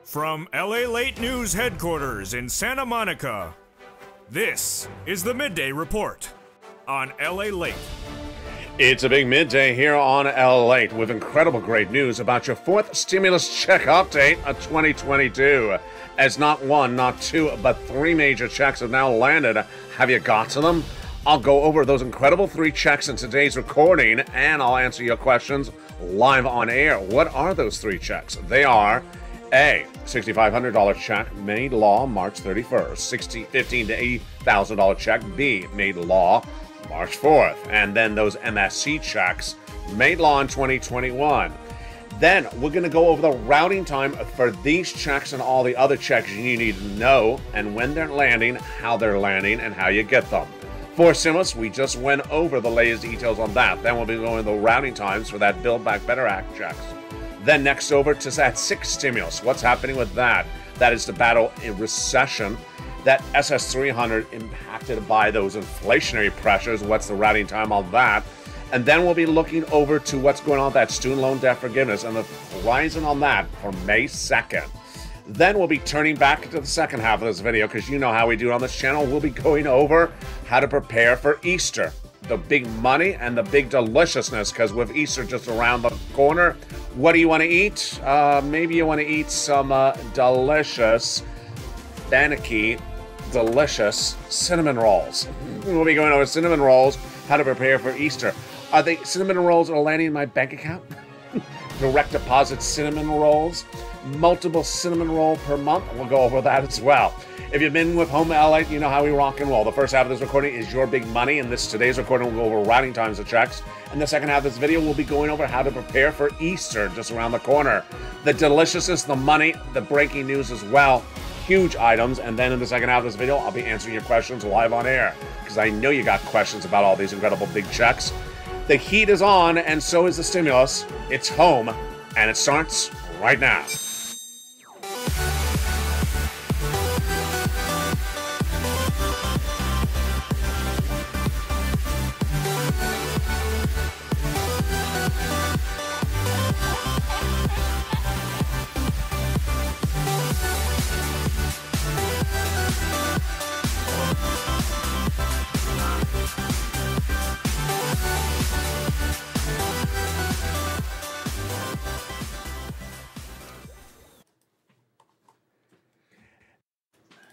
From LALATE News headquarters in Santa Monica, this is the Midday Report on LALATE. It's a big midday here on LALATE with incredible great news about your fourth stimulus check update of 2022. As not one, not two, but three major checks have now landed. Have you got to them? I'll go over those incredible three checks in today's recording, and I'll answer your questions live on air. What are those three checks? They are A, $6,500 check made law March 31st, $15,000 to $80,000 check. B, made law March 4th, and then those MSC checks made law in 2021. Then we're going to go over the routing time for these checks and all the other checks you need to know, and when they're landing, how they're landing, and how you get them. For stimulus, we just went over the latest details on that. Then we'll be going the routing times for that Build Back Better Act checks. Then next over to that sixth stimulus. What's happening with that? That is to battle a recession. That SS300 impacted by those inflationary pressures. What's the routing time on that? And then we'll be looking over to what's going on with that student loan debt forgiveness and the horizon on that for May 2nd. Then we'll be turning back to the second half of this video, because you know how we do it on this channel. We'll be going over how to prepare for Easter, the big money and the big deliciousness, because with Easter just around the corner, what do you want to eat? Maybe you want to eat some delicious Danny Kean delicious cinnamon rolls. We'll be going over cinnamon rolls, how to prepare for Easter. Are they cinnamon rolls that are landing in my bank account? Direct deposit cinnamon rolls, multiple cinnamon roll per month. We'll go over that as well. If you've been with Home LALATE, you know how we rock and roll. The first half of this recording is your big money, and today's recording will go over routing times of checks. And the second half of this video, we'll be going over how to prepare for Easter just around the corner. The deliciousness, the money, the breaking news as well. Huge items. And then in the second half of this video, I'll be answering your questions live on air, because I know you got questions about all these incredible big checks. The heat is on, and so is the stimulus. It's home, and it starts right now.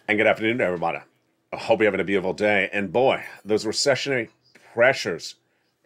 And good afternoon to everybody. I hope you're having a beautiful day. And boy, those recessionary pressures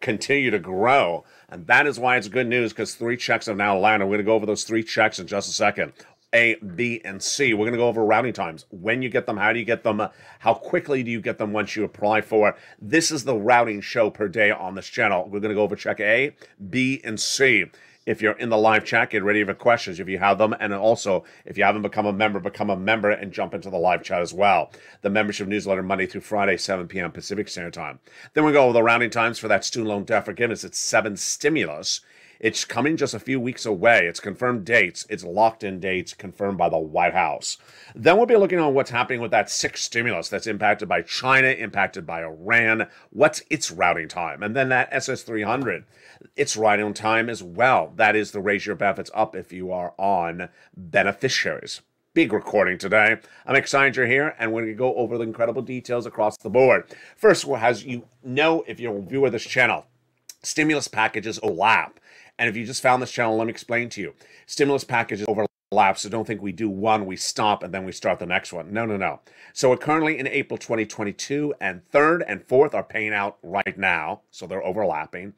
continue to grow. And that is why it's good news, because three checks have now landed. We're going to go over those three checks in just a second. A, B, and C. We're going to go over routing times. When you get them, how do you get them, how quickly do you get them once you apply for it. This is the routing show per day on this channel. We're going to go over check A, B, and C. If you're in the live chat, get ready for questions if you have them. And also, if you haven't become a member and jump into the live chat as well. The membership newsletter Monday through Friday, 7 p.m. Pacific Standard Time. Then we go over the rounding times for that student loan debt forgiveness. It's 7 stimulus. It's coming just a few weeks away. It's confirmed dates. It's locked in dates confirmed by the White House. Then we'll be looking on what's happening with that 6th stimulus that's impacted by China, impacted by Iran. What's its routing time? And then that SS300, its routing time as well. That is the raise your benefits up if you are on beneficiaries. Big recording today. I'm excited you're here, and we're going to go over the incredible details across the board. First, as you know, if you're a viewer of this channel, stimulus packages overlap. And if you just found this channel, let me explain to you. Stimulus packages overlap, so don't think we do one, we stop, and then we start the next one. No, no, no. So we're currently in April 2022, and 3rd and 4th are paying out right now, so they're overlapping.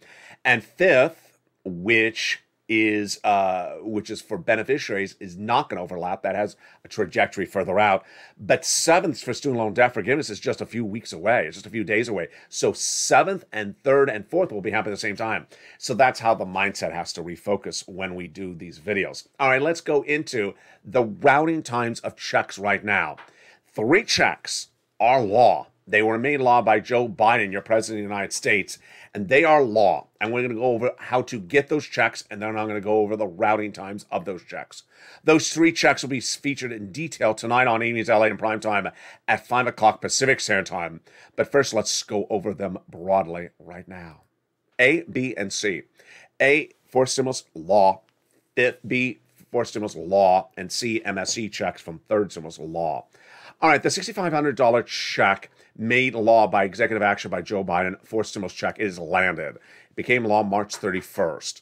And 5th, which is for beneficiaries, is not going to overlap. That has a trajectory further out. But 7th for student loan debt forgiveness is just a few weeks away. It's just a few days away. So 7th and 3rd and 4th will be happening at the same time. So that's how the mindset has to refocus when we do these videos. All right, let's go into the routing times of checks right now. 3 checks are law. They were made law by Joe Biden, your president of the United States, and they are law. And we're going to go over how to get those checks, and then I'm going to go over the routing times of those checks. Those 3 checks will be featured in detail tonight on Amy's LA in prime time at 5 o'clock Pacific Standard Time. But first, let's go over them broadly right now. A, B, and C. A, for stimulus law. B, fourth stimulus law, and C, MSC checks from third stimulus law. All right, the $6,500 check made law by executive action by Joe Biden, fourth stimulus check, is landed. It became law March 31st.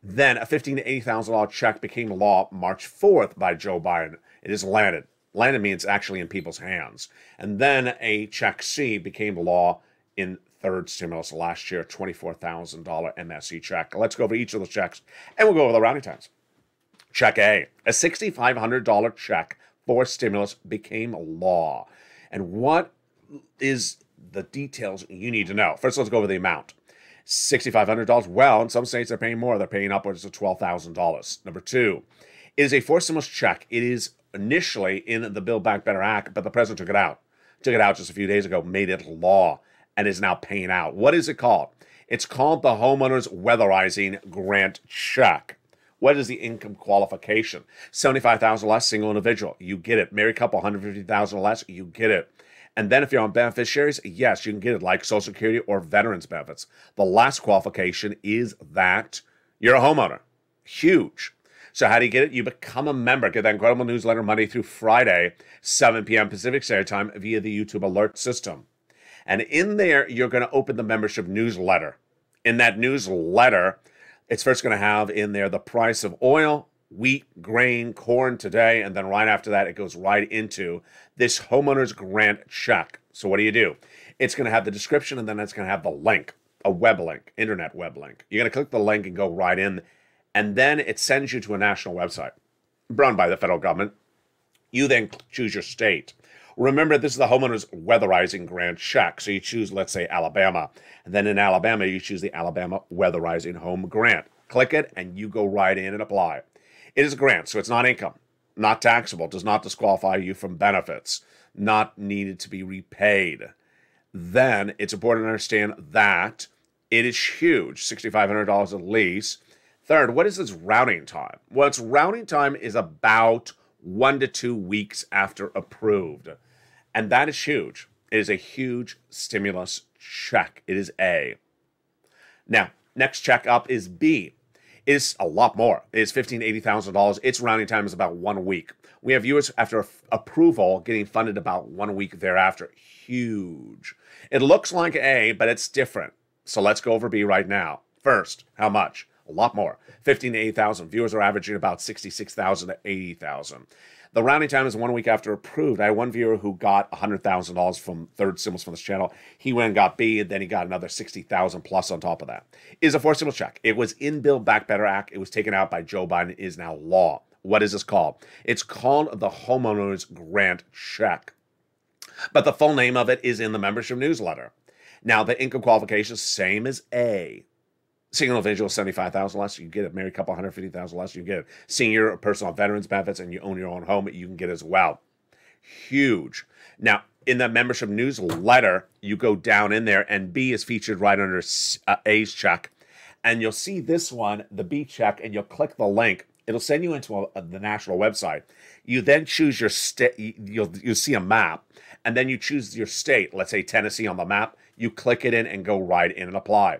Then a $15,000 to $80,000 check became law March 4th by Joe Biden. It is landed. Landed means actually in people's hands. And then a check C became law in third stimulus last year, $24,000 MSC check. Let's go over each of those checks, and we'll go over the rounding times. Check A, a $6,500 check for stimulus became law. And what is the details you need to know? First, let's go over the amount. $6,500. Well, in some states, they're paying more. They're paying upwards of $12,000. Number two, it is a fourth stimulus check. It is initially in the Build Back Better Act, but the president took it out. Took it out just a few days ago, made it law, and is now paying out. What is it called? It's called the Homeowners Weatherizing Grant Check. What is the income qualification? $75,000 less, single individual. You get it. Married couple, $150,000 less. You get it. And then if you're on beneficiaries, yes, you can get it, like Social Security or veterans benefits. The last qualification is that you're a homeowner. Huge. So how do you get it? You become a member. Get that incredible newsletter Monday through Friday, 7 p.m. Pacific Standard Time via the YouTube alert system. And in there, you're going to open the membership newsletter. In that newsletter, it's first going to have in there the price of oil, wheat, grain, corn today, and then right after that, it goes right into this homeowner's grant check. So what do? It's going to have the description, and then it's going to have the link, a web link, internet web link. You're going to click the link and go right in, and then it sends you to a national website run by the federal government. You then choose your state. Remember, this is the homeowner's weatherizing grant check. So you choose, let's say, Alabama. And then in Alabama, you choose the Alabama Weatherizing Home Grant. Click it, and you go right in and apply. It is a grant, so it's not income, not taxable, does not disqualify you from benefits, not needed to be repaid. Then it's important to understand that it is huge, $6,500 at least. Third, what is its routing time? Well, its routing time is about 1 to 2 weeks after approved. And that is huge. It is a huge stimulus check. It is A. Now, next check up is B. It is a lot more. It is $15,000 to $80,000. Its rounding time is about 1 week. We have viewers after approval getting funded about 1 week thereafter. Huge. It looks like A, but it's different. So let's go over B right now. First, how much? A lot more. $15,000 to $80,000. Viewers are averaging about $66,000 to $80,000. The rounding time is 1 week after approved. I had one viewer who got $100,000 from third stimulus from this channel. He went and got B, and then he got another $60,000 plus on top of that. It is a fourth stimulus check. It was in Build Back Better Act. It was taken out by Joe Biden. It is now law. What is this called? It's called the Homeowners Grant Check. But the full name of it is in the membership newsletter. Now, the income qualification is same as A. Single individual, $75,000 less, you get it. Married couple, $150,000 less, you get it. Senior, personal veterans benefits, and you own your own home, you can get as well. Huge. Now, in the membership newsletter, you go down in there, and B is featured right under A's check. And you'll see this one, the B check, and you'll click the link. It'll send you into the national website. You then choose your state. You'll see a map, and then you choose your state. Let's say Tennessee on the map. You click it in and go right in and apply.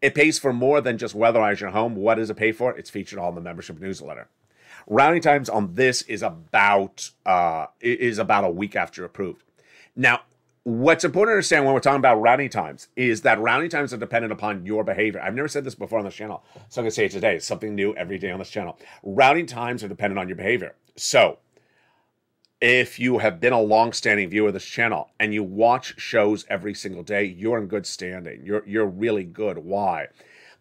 It pays for more than just weatherize your home. What does it pay for? It's featured on the membership newsletter. Rounding times on this is about a week after approved. Now, what's important to understand when we're talking about rounding times is that rounding times are dependent upon your behavior. I've never said this before on this channel, so I'm going to say it today. It's something new every day on this channel. Rounding times are dependent on your behavior. So, if you have been a long-standing viewer of this channel and you watch shows every single day, you're in good standing. You're really good. Why?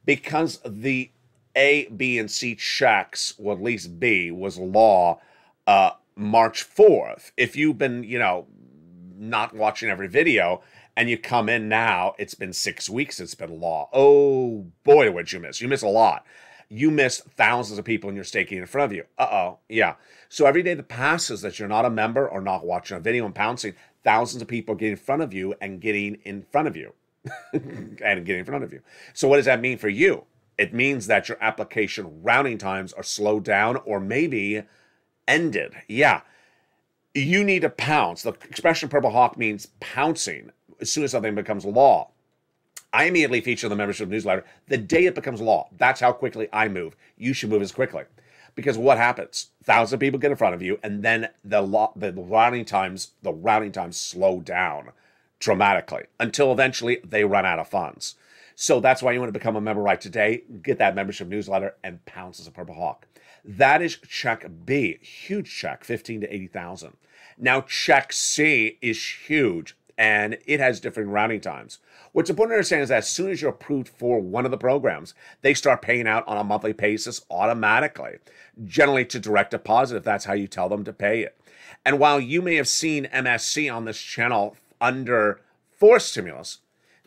Because the A, B, and C checks, well, at least B, was law March 4th. If you've been, not watching every video and you come in now, it's been 6 weeks it's been law. Oh, boy, what'd you miss? You miss a lot. You missed thousands of people in your state getting in front of you. Yeah. So every day that passes that you're not a member or not watching a video and pouncing, thousands of people get in front of you and getting in front of you. And getting in front of you. So what does that mean for you? It means that your application rounding times are slowed down or maybe ended. Yeah. You need to pounce. The expression Purple Hawk means pouncing as soon as something becomes law. I immediately feature the membership newsletter the day it becomes law. That's how quickly I move. You should move as quickly. Because what happens? 1,000 people get in front of you, and then the routing times slow down dramatically until eventually they run out of funds. So that's why you want to become a member right today. Get that membership newsletter and pounce as a purple hawk. That is check B, huge check, 15 to 80,000. Now check C is huge, and it has different routing times. What's important to understand is that as soon as you're approved for one of the programs, they start paying out on a monthly basis automatically, generally to direct deposit if that's how you tell them to pay it. And while you may have seen MSC on this channel under fourth stimulus,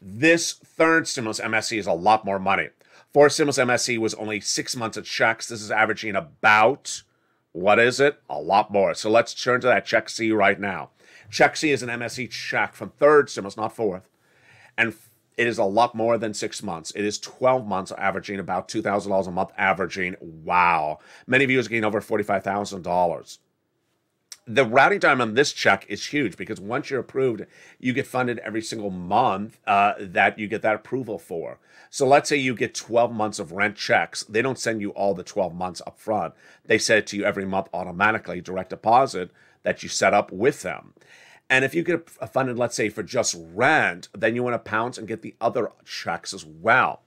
this third stimulus MSC is a lot more money. Fourth stimulus MSC was only 6 months of checks. This is averaging about, what is it? A lot more. So let's turn to that check C right now. Check C is an MSC check from third stimulus, not fourth. And it is a lot more than 6 months. It is 12 months, averaging about $2,000 a month, averaging. Wow. Many of you are getting over $45,000. The routing time on this check is huge because once you're approved, you get funded every single month that you get that approval for. So let's say you get 12 months of rent checks. They don't send you all the 12 months up front. They send it to you every month automatically, direct deposit that you set up with them. And if you get funded, let's say, for just rent, then you want to pounce and get the other checks as well.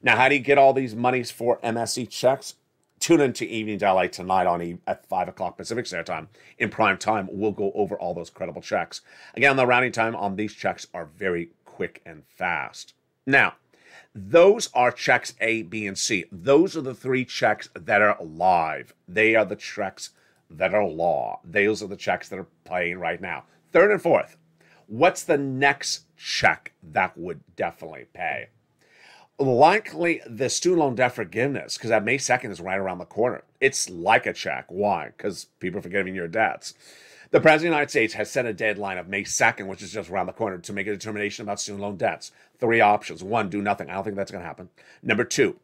Now, how do you get all these monies for MSC checks? Tune into Evening LA tonight at 5 o'clock Pacific Standard Time. In prime time, we'll go over all those credible checks. Again, the routing time on these checks are very quick and fast. Now, those are checks A, B, and C. Those are the three checks that are live. They are the checks that are law. Those are the checks that are playing right now. Third and fourth, what's the next check that would definitely pay? Likely the student loan debt forgiveness, because that May 2nd is right around the corner. It's like a check. Why? Because people are forgiving your debts. The President of the United States has set a deadline of May 2nd, which is just around the corner, to make a determination about student loan debts. 3 options. 1, do nothing. I don't think that's going to happen. Number 2,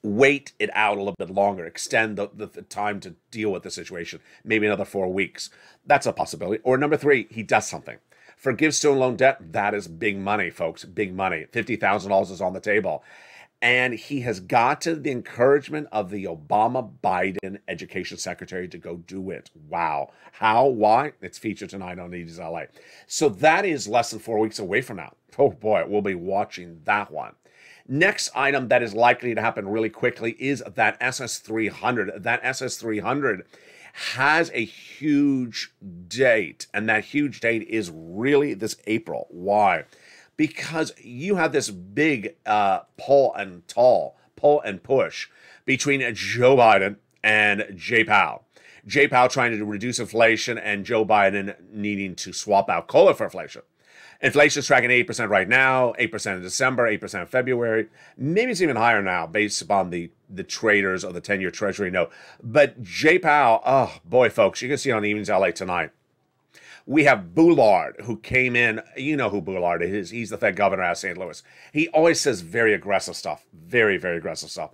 wait it out a little bit longer. Extend the time to deal with the situation. Maybe another 4 weeks. That's a possibility. Or number 3, he does something. Forgive student loan debt. That is big money, folks. Big money. $50,000 is on the table. And he has gotten the encouragement of the Obama-Biden education secretary to go do it. Wow. How? Why? It's featured tonight on Evening LA. So that is less than 4 weeks away from now. Oh boy, we'll be watching that one. Next item that is likely to happen really quickly is that SS300. That SS300 has a huge date, and that huge date is really this April. Why? Because you have this big pull and push between Joe Biden and Jay Powell. Jay Powell trying to reduce inflation and Joe Biden needing to swap out cola for inflation. Inflation is tracking 8% right now, 8% in December, 8% in February. Maybe it's even higher now based upon the traders or the 10-year Treasury note. But Jay Powell, oh boy, folks, you can see it on Evenings LA tonight. We have Bullard, who came in. You know who Bullard is. He's the Fed governor out of St. Louis. He always says very aggressive stuff. Very, very aggressive stuff.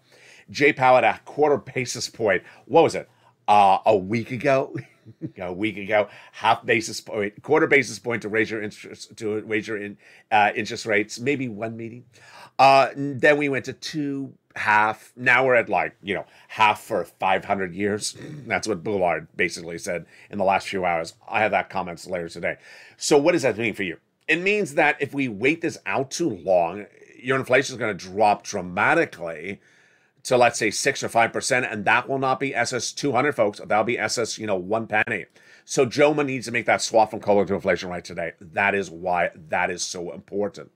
Jay Powell at a quarter basis point. What was it? A week ago? A week ago, quarter basis point to raise your interest rates, maybe one meeting. Then we went to 2, half. Now we're at half for 500 years. That's what Bullard basically said in the last few hours. I have that comments later today. So what does that mean for you? It means that if we wait this out too long, your inflation is going to drop dramatically to, let's say, 6 or 5%, and that will not be SS200, folks. That'll be SS, 1 penny. So Joma needs to make that swap from cola to inflation right today. That is why that is so important.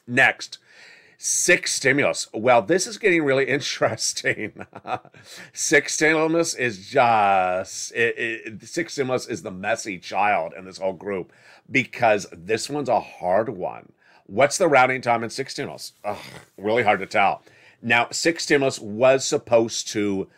Next, 6 stimulus. Well, this is getting really interesting. 6 stimulus is just, 6 stimulus is the messy child in this whole group because this one's a hard one. What's the routing time in 6 stimulus? Ugh, really hard to tell. Now, 6 stimulus was supposed to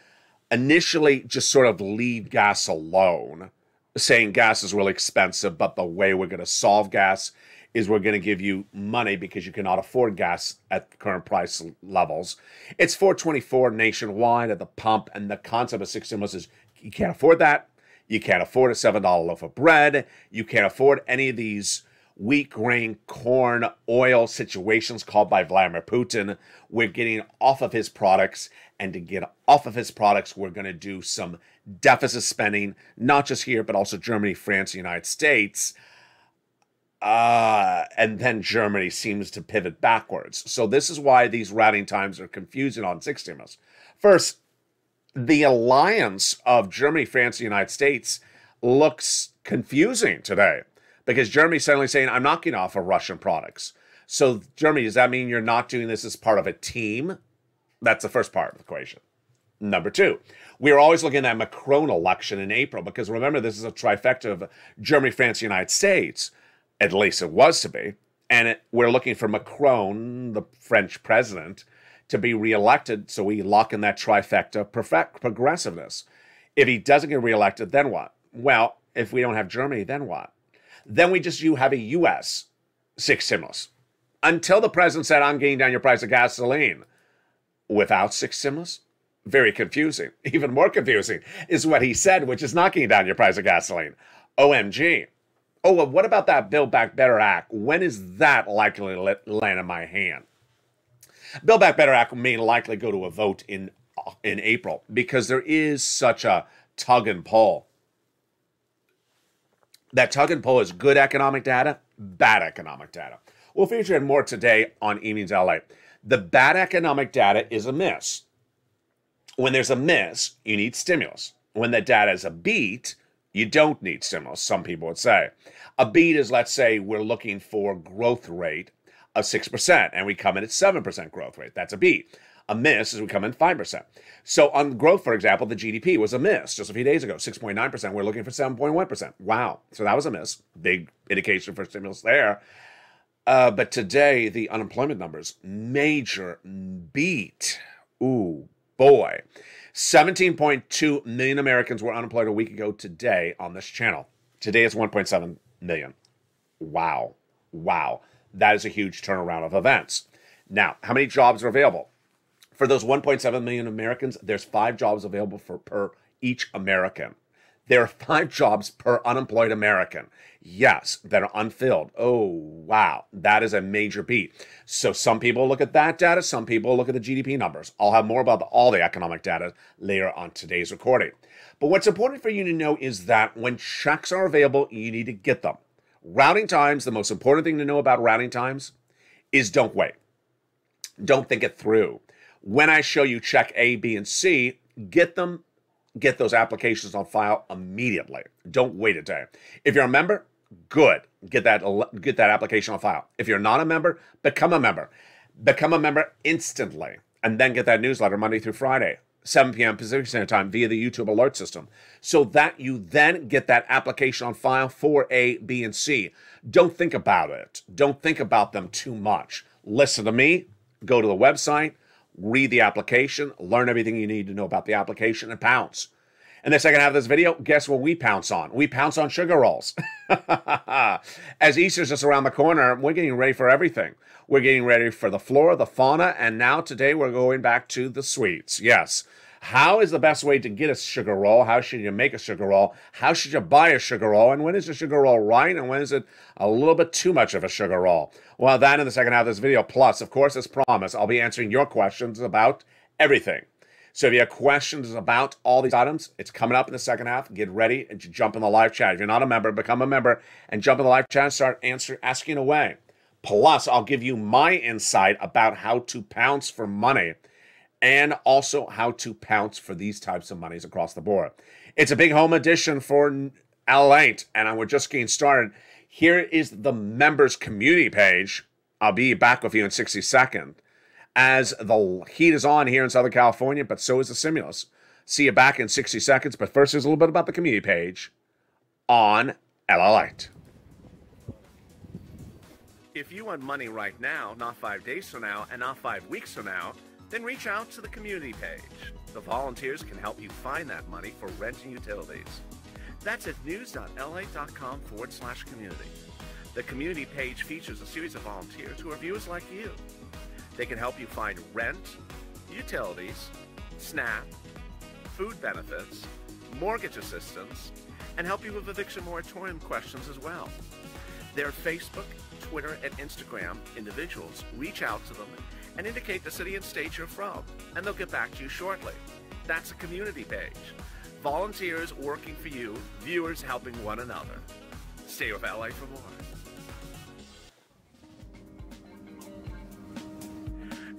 initially just sort of leave gas alone, saying gas is really expensive, but the way we're going to solve gas is we're going to give you money because you cannot afford gas at current price levels. It's $4.24 nationwide at the pump, and the concept of 6 stimulus is you can't afford that. You can't afford a $7 loaf of bread. You can't afford any of these wheat, grain, corn, oil situations called by Vladimir Putin. We're getting off of his products, and to get off of his products, we're going to do some deficit spending, not just here, but also Germany, France, the United States. And then Germany seems to pivot backwards. So this is why these routing times are confusing on 6 stimulus. First, the alliance of Germany, France, and the United States looks confusing today because Germany's suddenly saying, I'm not getting off of Russian products. So Germany, does that mean you're not doing this as part of a team? That's the first part of the equation. Number two, we are always looking at Macron election in April because remember, this is a trifecta of Germany, France, and the United States. At least it was to be. And we're looking for Macron, the French president, to be reelected. So we lock in that trifecta progressiveness. If he doesn't get reelected, then what? Well, if we don't have Germany, then what? Then you have a U.S. 6 stimulus. Until the president said, I'm getting down your price of gasoline. Without 6 stimulus? Very confusing. Even more confusing is what he said, which is not getting down your price of gasoline. OMG. Oh, well, what about that Build Back Better Act? When is that likely to land in my hand? Build Back Better Act may likely go to a vote in April because there is such a tug and pull. That tug and pull is good economic data, bad economic data. We'll feature it more today on Evenings LA. The bad economic data is a miss. When there's a miss, you need stimulus. When the data is a beat, you don't need stimulus, some people would say. A beat is, let's say, we're looking for growth rate of 6%, and we come in at 7% growth rate. That's a beat. A miss is we come in 5%. So on growth, for example, the GDP was a miss just a few days ago, 6.9%. We're looking for 7.1%. Wow. So that was a miss. Big indication for stimulus there. But today, the unemployment numbers, major beat. Ooh, boy. 17.2 million Americans were unemployed a week ago today on this channel. Today it's 1.7 million. Wow. Wow. That is a huge turnaround of events. Now, how many jobs are available? For those 1.7 million Americans, there's 5 jobs available per each American. There are 5 jobs per unemployed American. Yes, that are unfilled. Oh, wow. That is a major beat. So some people look at that data. Some people look at the GDP numbers. I'll have more about all the economic data later on today's recording. But what's important for you to know is that when checks are available, you need to get them. Routing times, the most important thing to know about routing times is don't wait. Don't think it through. When I show you check A, B, and C, get them. Get those applications on file immediately. Don't wait a day. If you're a member, good. Get that application on file. If you're not a member, become a member. Become a member instantly. And then get that newsletter Monday through Friday, 7 p.m. Pacific Standard Time via the YouTube alert system so that you then get that application on file for A, B, and C. Don't think about it. Don't think about them too much. Listen to me. Go to the website. Read the application, learn everything you need to know about the application, and pounce. In the second half of this video, guess what we pounce on? We pounce on sugar rolls. As Easter's just around the corner, we're getting ready for everything. We're getting ready for the flora, the fauna, and now today we're going back to the sweets. Yes. How is the best way to get a sugar roll? How should you make a sugar roll? How should you buy a sugar roll? And when is a sugar roll right? And when is it a little bit too much of a sugar roll? Well, that in the second half of this video. Plus, of course, as promised, I'll be answering your questions about everything. So if you have questions about all these items, it's coming up in the second half. Get ready and jump in the live chat. If you're not a member, become a member and jump in the live chat and start asking away. Plus, I'll give you my insight about how to pounce for money and also how to pounce for these types of monies across the board. It's a big home edition for LALATE, and we're just getting started. Here is the members community page. I'll be back with you in 60 seconds. As the heat is on here in Southern California, but so is the stimulus. See you back in 60 seconds, but first there's a little bit about the community page on LALATE. If you want money right now, not 5 days from now, and not 5 weeks from now, then reach out to the community page. The volunteers can help you find that money for rent and utilities. That's at news.la.com/community. The community page features a series of volunteers who are viewers like you. They can help you find rent, utilities, SNAP, food benefits, mortgage assistance, and help you with eviction moratorium questions as well. Their Facebook, Twitter, and Instagram individuals reach out to them and indicate the city and state you're from, and they'll get back to you shortly. That's a community page. Volunteers working for you, viewers helping one another. Stay with LA for more.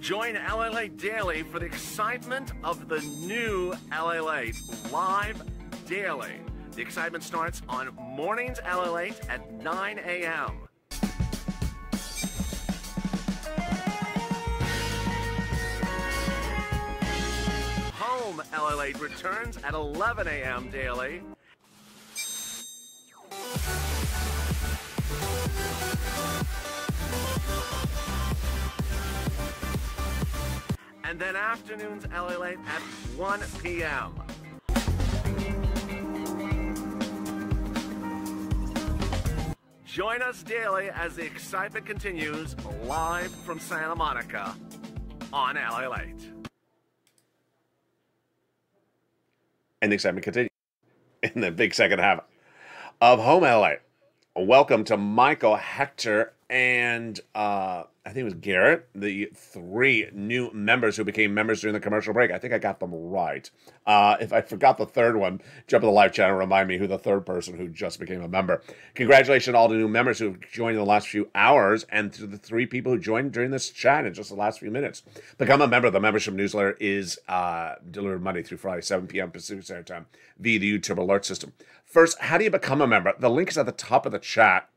Join LALATE Daily for the excitement of the new LALATE live daily. The excitement starts on mornings LALATE at 9 a.m. Home LALATE returns at 11 a.m. daily. And then afternoons LALATE at 1 p.m. Join us daily as the excitement continues live from Santa Monica on LALATE. And the excitement continues in the big second half of Home LA. Welcome to Michael, Hector, and I think it was Garrett, the three new members who became members during the commercial break. I think I got them right. If I forgot the third one, jump in the live chat and remind me who the third person who just became a member. Congratulations to all the new members who have joined in the last few hours, and to the three people who joined during this chat in just the last few minutes. Become a member. The membership newsletter is delivered Monday through Friday, 7 p.m. Pacific Standard Time via the YouTube alert system. First, how do you become a member? The link is at the top of the chat.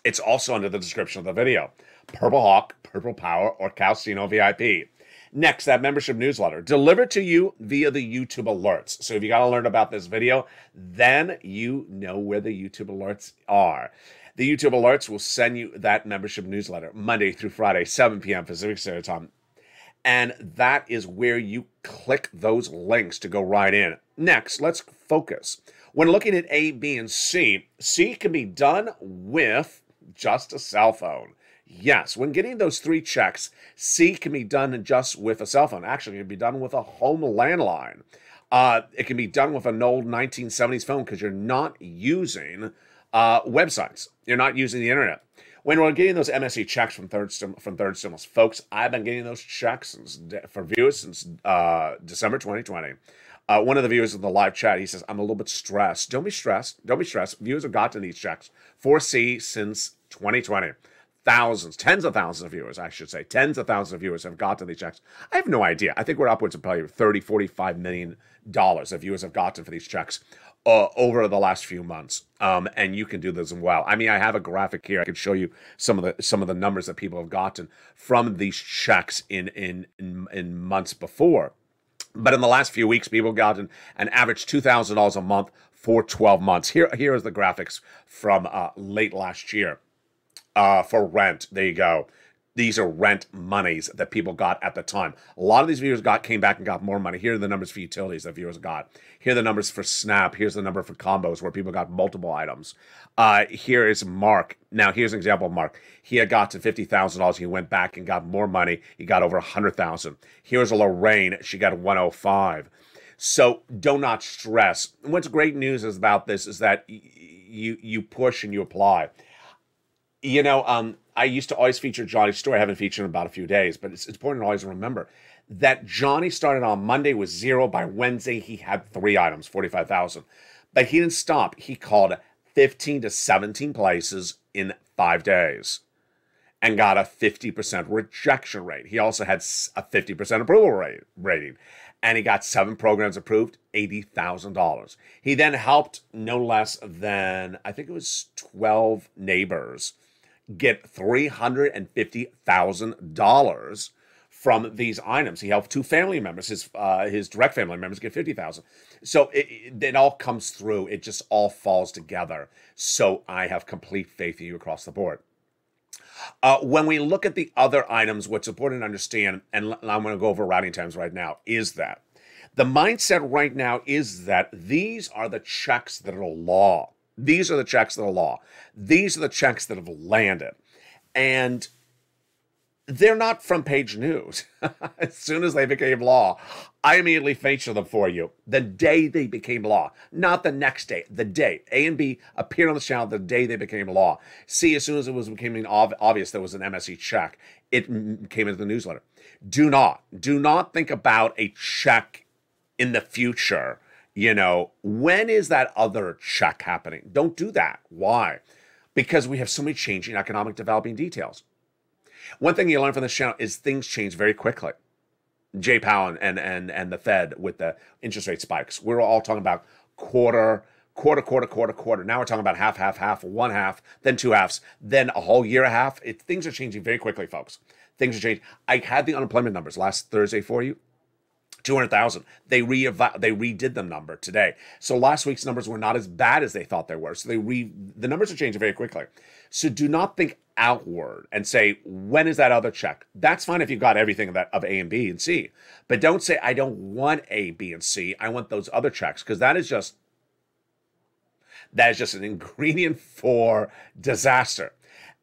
It's also under the description of the video. Purple Hawk, Purple Power, or Calcino VIP. Next, that membership newsletter delivered to you via the YouTube alerts. So if you got to learn about this video, then you know where the YouTube alerts are. The YouTube alerts will send you that membership newsletter Monday through Friday, 7 p.m. Pacific Standard Time. And that is where you click those links to go right in. Next, let's focus. When looking at A, B, and C, C can be done with just a cell phone. Yes, when getting those three checks, C can be done just with a cell phone. Actually, it can be done with a home landline. It can be done with an old 1970s phone because you're not using websites. You're not using the internet. When we're getting those MSE checks from Third Stimulus, folks, I've been getting those checks for viewers since December 2020. One of the viewers in the live chat, he says, I'm a little bit stressed. Don't be stressed. Don't be stressed. Viewers have gotten these checks for C since 2020. Thousands, tens of thousands of viewers, I should say. Tens of thousands of viewers have gotten these checks. I have no idea. I think we're upwards of probably $30, $45 million that viewers have gotten for these checks over the last few months. And you can do this as well. I mean, I have a graphic here. I could show you some of the numbers that people have gotten from these checks in months before. But in the last few weeks, people have gotten an average $2,000 a month for 12 months. Here is the graphics from late last year. For rent, there you go. These are rent monies that people got at the time. A lot of these viewers came back and got more money. Here are the numbers for utilities that viewers got. Here are the numbers for Snap. Here's the number for combos where people got multiple items. Here is Mark. Now, here's an example of Mark. He had got to $50,000. He went back and got more money. He got over $100,000. Here's Lorraine. She got 105. So do not stress. What's great news is about this is that you push and you apply. You know, I used to always feature Johnny's story. I haven't featured in about a few days, but it's important to always remember that Johnny started on Monday with 0. By Wednesday, he had 3 items, 45,000. But he didn't stop. He called 15 to 17 places in 5 days and got a 50% rejection rate. He also had a 50% approval rating. And he got 7 programs approved, $80,000. He then helped no less than, I think it was 12 neighbors get $350,000 from these items. He helped 2 family members, his direct family members, get $50,000. So it all comes through. It just all falls together. So I have complete faith in you across the board. When we look at the other items, what's important to understand, and I'm going to go over routing times right now, is that the mindset right now is that these are the checks that are law. These are the checks that are law. These are the checks that have landed. And they're not front page news. As soon as they became law, I immediately feature them for you the day they became law, not the next day, the day. A and B appeared on the channel the day they became law. C, as soon as it was becoming obvious there was an MSE check, it came into the newsletter. Do not think about a check in the future. You know, when is that other check happening? Don't do that. Why? Because we have so many changing economic developing details. One thing you learn from this channel is things change very quickly. Jay Powell and the Fed with the interest rate spikes. We're all talking about quarter. Now we're talking about half, one half, then two halves, then a whole year and a half. Things are changing very quickly, folks. Things are changing. I had the unemployment numbers last Thursday for you. 200,000. They redid the number today. So last week's numbers were not as bad as they thought they were. So the numbers are changing very quickly. So do not think outward and say, when is that other check? That's fine if you've got everything of A and B and C. But don't say, I don't want A, B, and C. I want those other checks, because that is just an ingredient for disaster.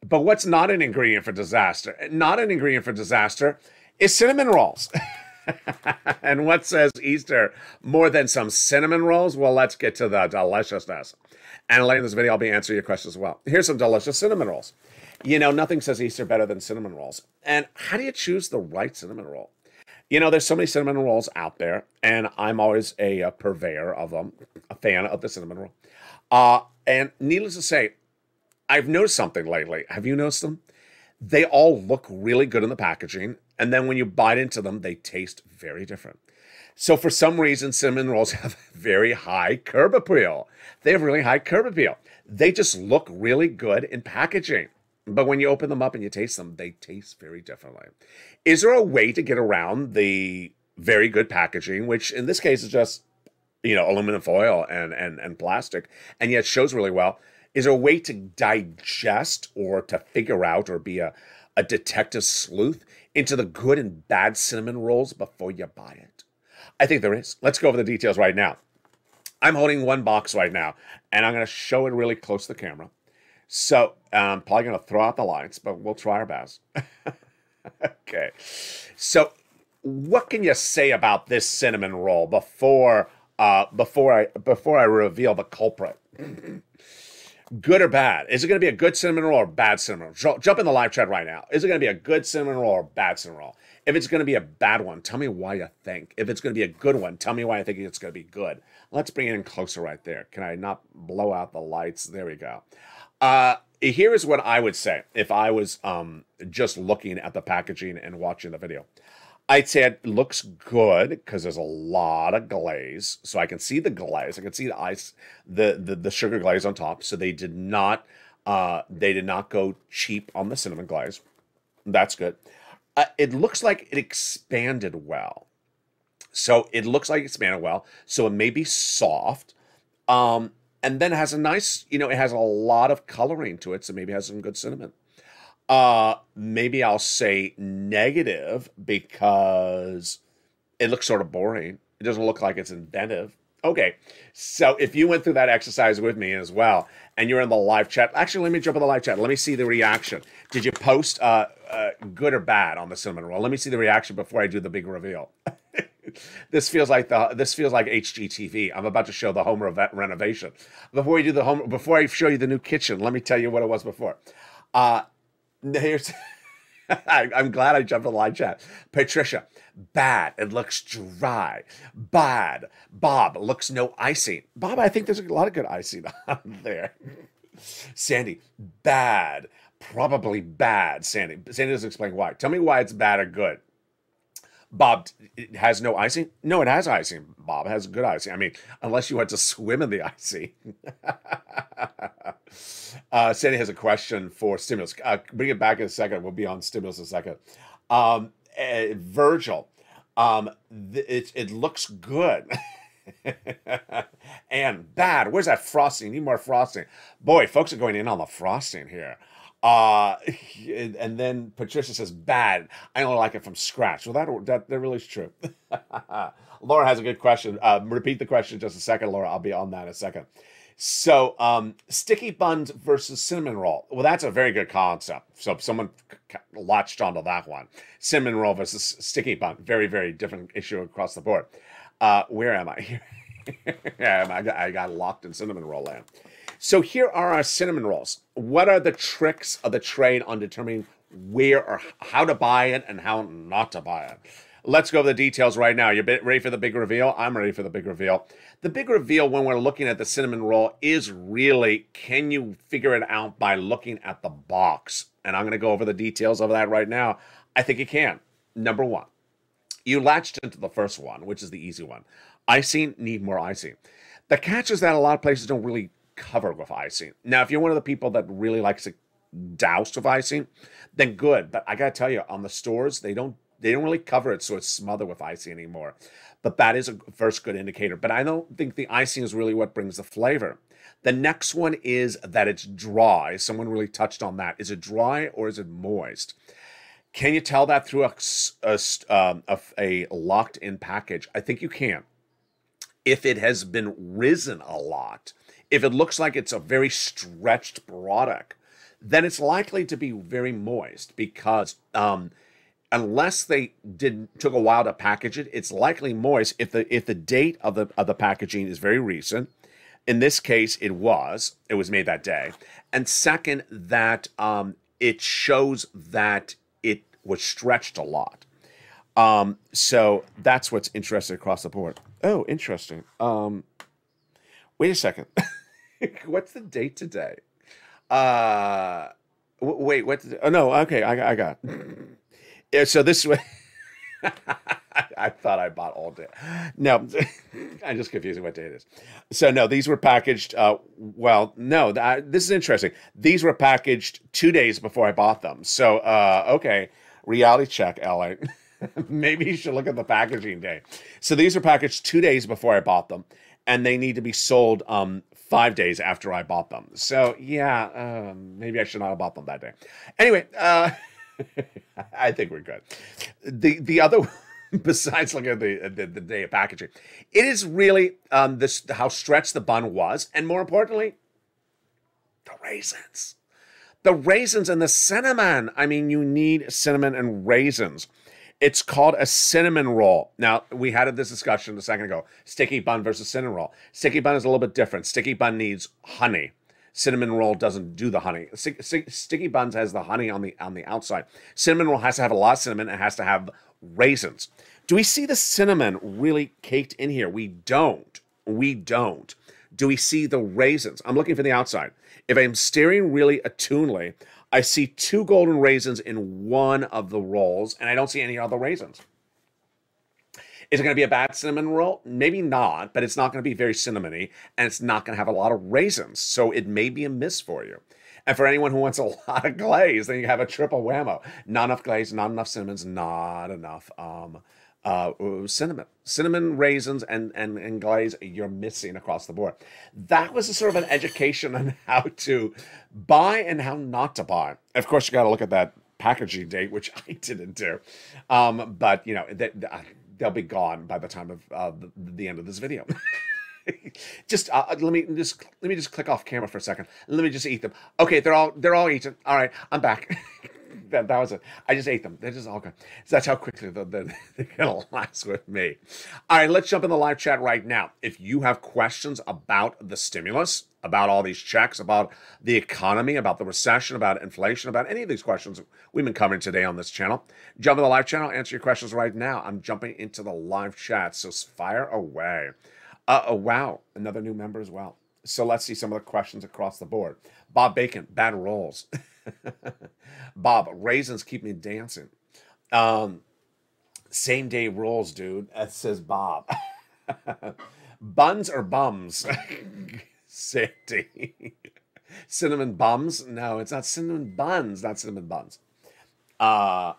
But what's not an ingredient for disaster? Not an ingredient for disaster is cinnamon rolls. And what says Easter more than some cinnamon rolls? Well, let's get to the deliciousness. And later in this video, I'll be answering your questions as well. Here's some delicious cinnamon rolls. You know, nothing says Easter better than cinnamon rolls. And how do you choose the right cinnamon roll? You know, there's so many cinnamon rolls out there, and I'm always a purveyor of them, a fan of the cinnamon roll. And needless to say, I've noticed something lately. Have you noticed them? They all look really good in the packaging, and then when you bite into them, they taste very different. So for some reason, cinnamon rolls have very high curb appeal. They have really high curb appeal. They just look really good in packaging. But when you open them up and you taste them, they taste very differently. Is there a way to get around the very good packaging, which in this case is just, you know, aluminum foil and plastic, and yet shows really well? Is there a way to digest or to figure out or be a detective sleuth into the good and bad cinnamon rolls before you buy it? I think there is. Let's go over the details right now. I'm holding one box right now, and I'm going to show it really close to the camera. So I'm probably going to throw out the lights, but we'll try our best. Okay. So what can you say about this cinnamon roll before I reveal the culprit? Good or bad? Is it going to be a good cinnamon roll or bad cinnamon roll? Jump in the live chat right now. Is it going to be a good cinnamon roll or bad cinnamon roll? If it's going to be a bad one, tell me why you think. If it's going to be a good one, tell me why I think it's going to be good. Let's bring it in closer right there. Can I not blow out the lights? There we go. Here is what I would say if I was just looking at the packaging and watching the video. I'd say it looks good because there's a lot of glaze. So I can see the glaze. I can see the ice, the sugar glaze on top. So they did not go cheap on the cinnamon glaze. That's good. It looks like it expanded well. So it looks like it expanded well. So it may be soft. And then it has a nice, you know, it has a lot of coloring to it. So maybe it has some good cinnamon. Maybe I'll say negative because it looks sort of boring. It doesn't look like it's inventive. Okay, so if you went through that exercise with me as well, and you're in the live chat, actually, let me jump in the live chat. Let me see the reaction. Did you post good or bad on the cinnamon roll? Let me see the reaction before I do the big reveal. This feels like HGTV. I'm about to show the home renovation. Before I show you the new kitchen, let me tell you what it was before. Here's I'm glad I jumped on the live chat. Patricia, bad. It looks dry. Bad. Bob, looks no icing. Bob, I think there's a lot of good icing on there. Sandy, bad. Probably bad, Sandy. Sandy doesn't explain why. Tell me why it's bad or good. Bob, it has no icing? No, it has icing. Bob has good icing. I mean, unless you went to swim in the icing. Sandy has a question for stimulus. Bring it back in a second. We'll be on stimulus in a second. Virgil, it looks good. And bad. Where's that frosting? Need more frosting. Boy, folks are going in on the frosting here. And then Patricia says, bad. I only like it from scratch. Well, that really is true. Laura has a good question. Repeat the question just a second, Laura. I'll be on that in a second. So, sticky buns versus cinnamon roll. Well, that's a very good concept. So, if someone latched onto that one. Cinnamon roll versus sticky bun. Very, very different issue across the board. Where am I? I got locked in cinnamon roll land. So, here are our cinnamon rolls. What are the tricks of the trade on determining where or how to buy it and how not to buy it? Let's go over the details right now. You ready for the big reveal? I'm ready for the big reveal. The big reveal when we're looking at the cinnamon roll is really, can you figure it out by looking at the box? And I'm going to go over the details of that right now. I think you can. Number one, you latched into the first one, which is the easy one. Icing, need more icing. The catch is that a lot of places don't really cover with icing. Now, if you're one of the people that really likes it doused with icing, then good. But I got to tell you, on the stores, they don't really cover it so it's smothered with icing anymore. But that is a first good indicator. But I don't think the icing is really what brings the flavor. The next one is that it's dry. Someone really touched on that. Is it dry or is it moist? Can you tell that through a locked-in package? I think you can. If it has been risen a lot, if it looks like it's a very stretched product, then it's likely to be very moist because unless they took a while to package it, it's likely moist if the date of the packaging is very recent. In this case, it was made that day. And second, that it shows that it was stretched a lot. So that's what's interesting across the board. Oh, interesting. Wait a second. What's the date today? Wait, what? Oh no, okay, I got it. Yeah, so this way, I thought I bought all day. No, I'm just confusing what day it is. So no, these were packaged. This is interesting. These were packaged 2 days before I bought them. So okay, reality check, LA. Maybe you should look at the packaging day. So these were packaged 2 days before I bought them, and they need to be sold 5 days after I bought them. So yeah, maybe I should not have bought them that day. Anyway. I think we're good. The other, besides looking at the day of packaging, it is really how stretched the bun was, and more importantly, the raisins. The raisins and the cinnamon. I mean, you need cinnamon and raisins. It's called a cinnamon roll. Now, we had this discussion a second ago. Sticky bun versus cinnamon roll. Sticky bun is a little bit different. Sticky bun needs honey. Cinnamon roll doesn't do the honey. Sticky buns has the honey on the outside. Cinnamon roll has to have a lot of cinnamon. It has to have raisins. Do we see the cinnamon really caked in here? We don't. We don't. Do we see the raisins? I'm looking for the outside. If I'm staring really attunedly, I see 2 golden raisins in one of the rolls, and I don't see any other raisins. Is it going to be a bad cinnamon roll? Maybe not, but it's not going to be very cinnamony, and it's not going to have a lot of raisins, so it may be a miss for you. And for anyone who wants a lot of glaze, then you have a triple whammo. Not enough glaze, not enough cinnamons, not enough cinnamon. Cinnamon, raisins, and glaze, you're missing across the board. That was a sort of an education on how to buy and how not to buy. Of course, you got to look at that packaging date, which I didn't do. But, you know, they'll be gone by the time of the end of this video. Let me just click off camera for a second. Let me just eat them. Okay, they're all eaten. All right, I'm back. that was it. I just ate them. They're just all gone. So that's how quickly they're gonna last with me. All right, let's jump in the live chat right now. If you have questions about the stimulus, about all these checks, about the economy, about the recession, about inflation, about any of these questions we've been covering today on this channel, jump in the live channel, answer your questions right now. I'm jumping into the live chat, so fire away. Oh, wow, another new member as well. So let's see some of the questions across the board. Bob Bacon, bad rolls. Bob, raisins keep me dancing. Same day rolls, dude. That says Bob. Buns or bums? Sandy. Cinnamon bums? No, it's not cinnamon buns. Not cinnamon buns. Tonya,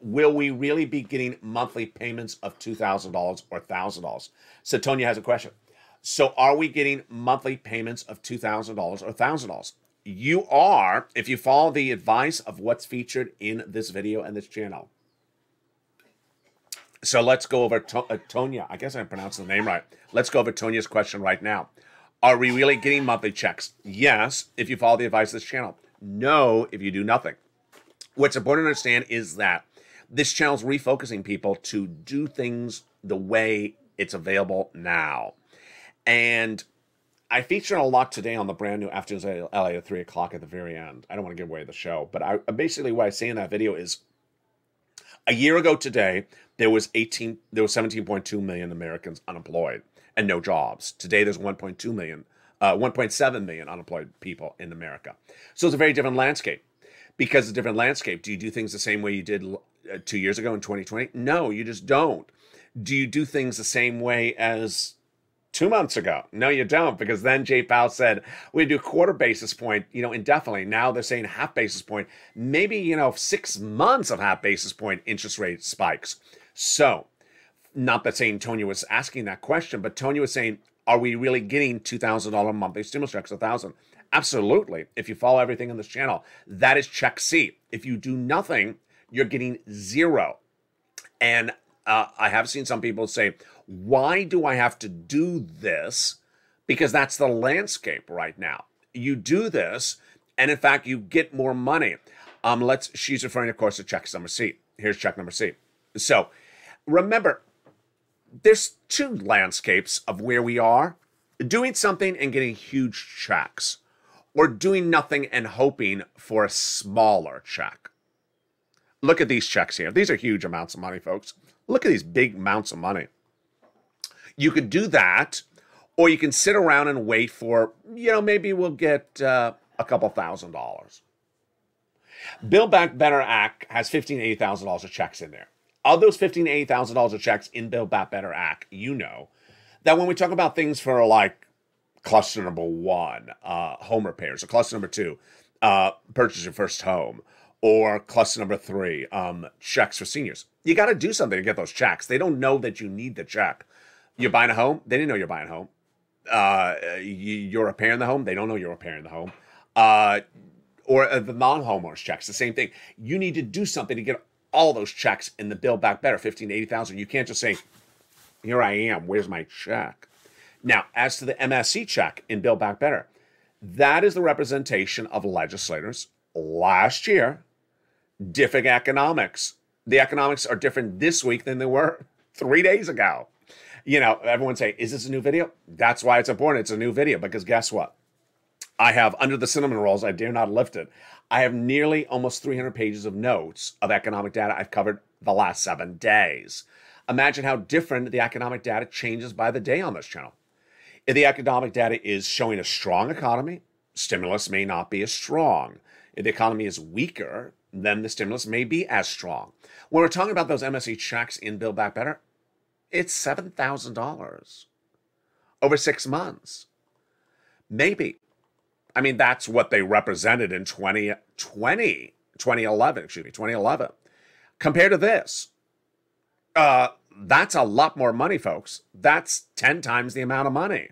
will we really be getting monthly payments of $2,000 or $1,000? So Tonya has a question. So are we getting monthly payments of $2,000 or $1,000? You are, if you follow the advice of what's featured in this video and this channel. So let's go over Tonya. I guess I pronounced the name right. Let's go over Tonya's question right now. Are we really getting monthly checks? Yes, if you follow the advice of this channel. No, if you do nothing. What's important to understand is that this channel is refocusing people to do things the way it's available now. And I featured a lot today on the brand new Afternoons LA at 3 o'clock at the very end. I don't want to give away the show, but basically what I say in that video is a year ago today, there was 17.2 million Americans unemployed and no jobs. Today, there's 1.7 million unemployed people in America. So it's a very different landscape. Because it's a different landscape, do you do things the same way you did 2 years ago in 2020? No, you just don't. Do you do things the same way as 2 months ago? No, you don't, because then Jay Powell said we do quarter basis point, indefinitely. Now they're saying half basis point, maybe, 6 months of half basis point interest rate spikes. So, not that saying Tonya was asking that question, but Tonya was saying, are we really getting $2,000 monthly stimulus checks, $1,000? Absolutely. If you follow everything on this channel, that is check C. If you do nothing, you're getting zero. And I have seen some people say, why do I have to do this? Because that's the landscape right now. You do this, and in fact, you get more money. She's referring, of course, to check number C. Here's check number C. So remember, there's two landscapes of where we are. Doing something and getting huge checks, or doing nothing and hoping for a smaller check. Look at these checks here. These are huge amounts of money, folks. Look at these big amounts of money. You could do that, or you can sit around and wait for, maybe we'll get a couple $1,000s. Build Back Better Act has $15,000 to $80,000 of checks in there. Of those $15,000 to $80,000 of checks in Build Back Better Act, that when we talk about things for like cluster number 1, home repairs, or cluster number 2, purchase your first home, or cluster number 3, checks for seniors, you got to do something to get those checks. They don't know that you need the check. You're buying a home, they didn't know you're buying a home. You're repairing the home, they don't know you're repairing the home. Or the non-homeowners checks, the same thing. You need to do something to get all those checks in the Build Back Better, $15,000 to $80,000. You can't just say, here I am, where's my check? Now, as to the MSC check in Build Back Better, that is the representation of legislators last year, different economics. The economics are different this week than they were 3 days ago. Everyone say, is this a new video? That's why it's important. It's a new video, because guess what? I have, under the cinnamon rolls, I dare not lift it, I have nearly almost 300 pages of notes of economic data I've covered the last 7 days. Imagine how different the economic data changes by the day on this channel. If the economic data is showing a strong economy, stimulus may not be as strong. If the economy is weaker, then the stimulus may be as strong. When we're talking about those MSC checks in Build Back Better, it's $7,000 over 6 months. Maybe. I mean, that's what they represented in 2011. Compared to this, that's a lot more money, folks. That's 10 times the amount of money.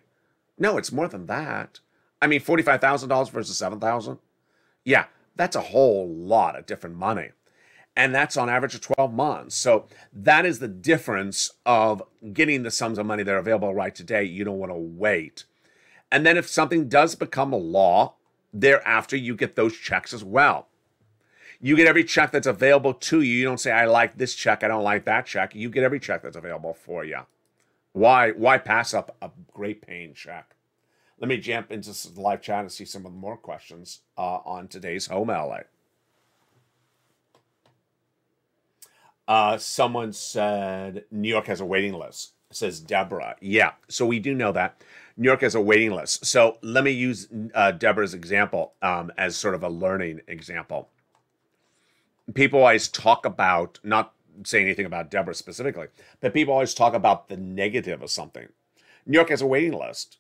No, it's more than that. I mean, $45,000 versus $7,000. Yeah, that's a whole lot of different money. And that's on average of 12 months. So that is the difference of getting the sums of money that are available right today. You don't want to wait. And then if something does become a law, thereafter you get those checks as well. You get every check that's available to you. You don't say, I like this check, I don't like that check. You get every check that's available for you. Why pass up a great paying check? Let me jump into the live chat and see some of the more questions on today's Home LA. Someone said New York has a waiting list, says Deborah. Yeah, so we do know that. New York has a waiting list. So let me use Deborah's example as sort of a learning example. People always talk about, not saying anything about Deborah specifically, but people always talk about the negative of something. New York has a waiting list.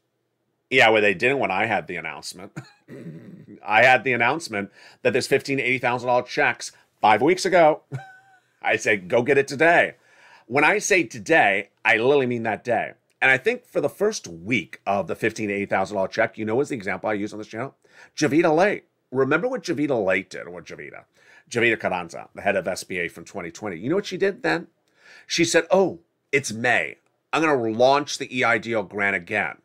Yeah, well, they didn't when I had the announcement. I had the announcement that there's $15,000 to $80,000 checks 5 weeks ago. I said, go get it today. When I say today, I literally mean that day. And I think for the first week of the $15,000 to $80,000 check, what's the example I use on this channel? Javita LALATE. Remember what Javita LALATE did, or Javita Carranza, the head of SBA from 2020. You know what she did then? She said, oh, it's May. I'm going to launch the EIDL grant again.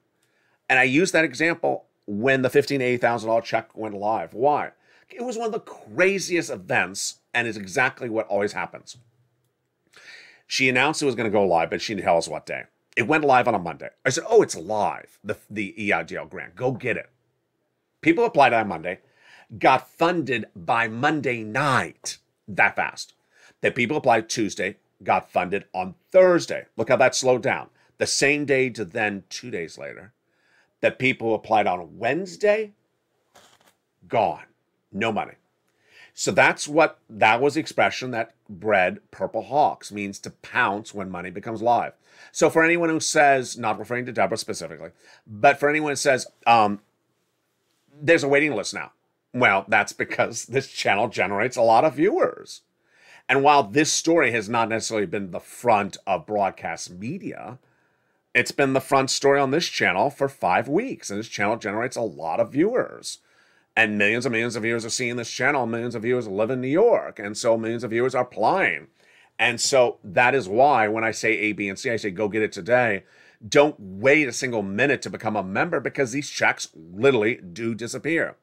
And I used that example when the $15,000 to $80,000 check went live. Why? It was one of the craziest events, and it's exactly what always happens. She announced it was going to go live, but she didn't tell us what day. It went live on a Monday. I said, oh, it's live, the EIDL grant. Go get it. People applied on Monday, got funded by Monday night, that fast. The people applied Tuesday, got funded on Thursday. Look how that slowed down. The same day to then 2 days later. The people who applied on Wednesday, gone. No money. So that was the expression that bred Purple Hawks, means to pounce when money becomes live. So for anyone who says, not referring to Deborah specifically, but for anyone who says, there's a waiting list now. Well, that's because this channel generates a lot of viewers. And while this story has not necessarily been the front of broadcast media, it's been the front story on this channel for 5 weeks. And this channel generates a lot of viewers. And millions of viewers are seeing this channel. Millions of viewers live in New York. And so millions of viewers are applying. And so that is why when I say A, B, and C, I say go get it today. Don't wait a single minute to become a member, because these checks literally do disappear.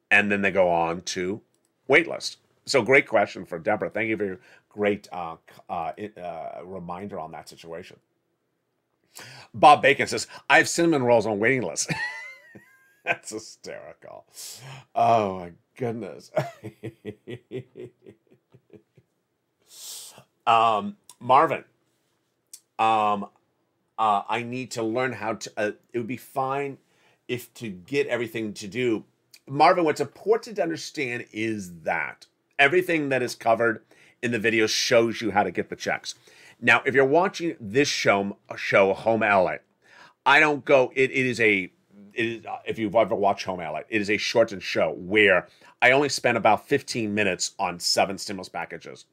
And then they go on to waitlist. So great question for Deborah. Thank you for your great reminder on that situation. Bob Bacon says, I have cinnamon rolls on waiting list. That's hysterical. Oh, my goodness. Marvin, I need to learn how to, it would be fine if to get everything to do. Marvin, what's important to understand is that everything that is covered in the video shows you how to get the checks. Now, if you're watching this show Home LA, I don't go, it is, if you've ever watched Home LA, it is a shortened show where I only spend about 15 minutes on 7 stimulus packages.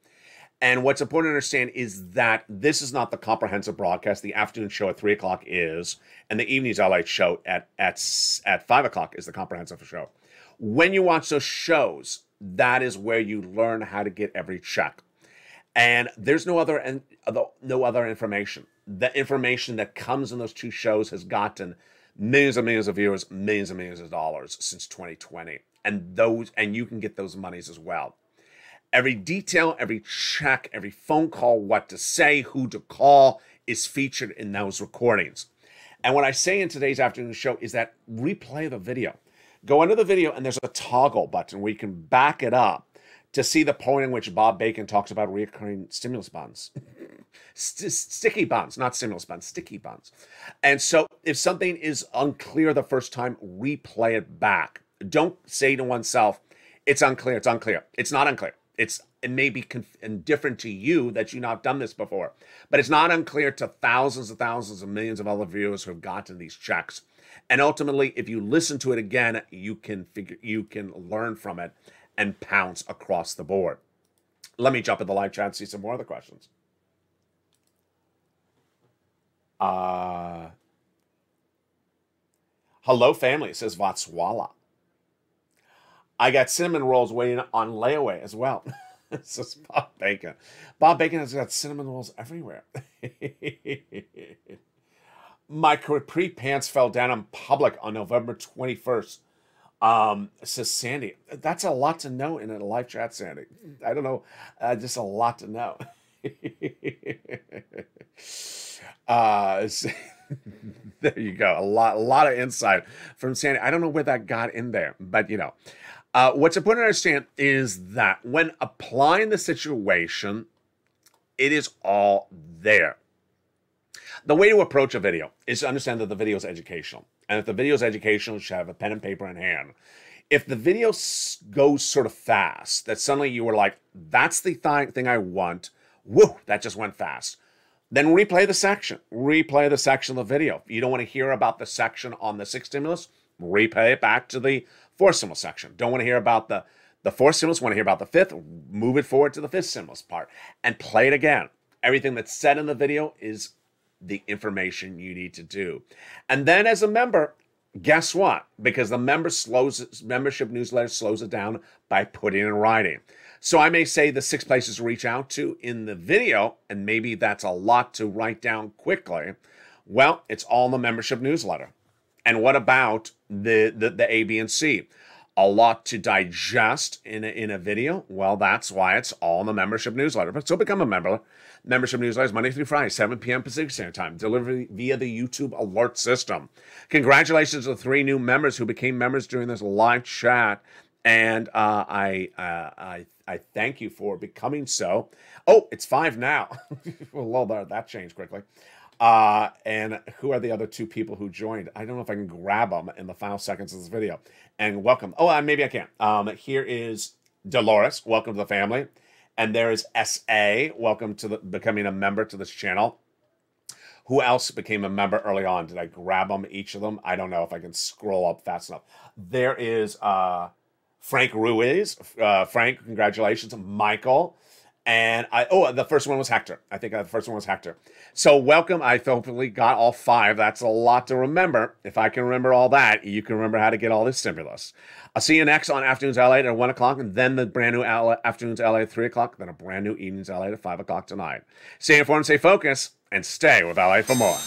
And what's important to understand is that this is not the comprehensive broadcast. The afternoon show at 3 o'clock is, and the evening's LA show at 5 o'clock is the comprehensive show. When you watch those shows, that is where you learn how to get every check. And there's no other information. The information that comes in those 2 shows has gotten millions and millions of viewers, millions and millions of dollars since 2020. And you can get those monies as well. Every detail, every check, every phone call, what to say, who to call is featured in those recordings. And what I say in today's afternoon show is that replay the video. Go into the video and there's a toggle button where you can back it up to see the point in which Bob Bacon talks about recurring stimulus bonds. Sticky bonds, not stimulus bonds, sticky bonds. And so if something is unclear the first time, replay it back. Don't say to oneself, it's unclear, it's unclear. It's not unclear. It may be indifferent to you that you've not done this before, but it's not unclear to thousands of millions of other viewers who have gotten these checks. And ultimately, if you listen to it again, you can learn from it and pounce across the board. Let me jump in the live chat and see some more of the questions. Hello, family, says Vatswala. I got cinnamon rolls waiting on layaway as well. Says Bob Bacon. Bob Bacon has got cinnamon rolls everywhere. My capri pants fell down in public on November 21st. Says Sandy. That's a lot to know in a live chat, Sandy. I don't know. Just a lot to know. There you go. A lot of insight from Sandy. I don't know where that got in there, but you know. What's important to understand is that when applying the situation, it is all there. The way to approach a video is to understand that the video is educational. And if the video is educational, you should have a pen and paper in hand. If the video goes sort of fast, that suddenly you were like, that's the thing I want, whoa, that just went fast. Then replay the section. Replay the section of the video. If you don't want to hear about the section on the 6th stimulus, replay it back to the 4th stimulus section. Don't want to hear about the 4th stimulus, want to hear about the 5th, move it forward to the 5th stimulus part and play it again. Everything that's said in the video is the information you need to do. And then as a member, guess what? Because the membership newsletter slows it down by putting it in writing. So I may say the 6 places to reach out to in the video, and maybe that's a lot to write down quickly. Well, it's all in the membership newsletter. And what about the A, B, and C? A lot to digest in a video? Well, that's why it's all in the membership newsletter. So become a member. Membership newsletters Monday through Friday, 7 p.m. Pacific Standard Time, delivered via the YouTube alert system. Congratulations to the 3 new members who became members during this live chat. And I thank you for becoming so. Oh, it's 5 now. Well, that changed quickly. And who are the other 2 people who joined? I don't know if I can grab them in the final seconds of this video. And welcome. Oh, maybe I can. Here is Dolores. Welcome to the family. And there is S.A. Welcome to becoming a member to this channel. Who else became a member early on? Did I grab them, each of them? I don't know if I can scroll up fast enough. There is Frank Ruiz. Frank, congratulations. Michael. And the first one was Hector. I think the first one was Hector. So welcome. I hopefully got all 5. That's a lot to remember. If I can remember all that, you can remember how to get all this stimulus. I'll see you next on Afternoons LA at 1 o'clock, and then the brand new Afternoons LA at 3 o'clock, then a brand new Evenings LA at 5 o'clock tonight. Stay informed, stay focused, and stay with LA for more.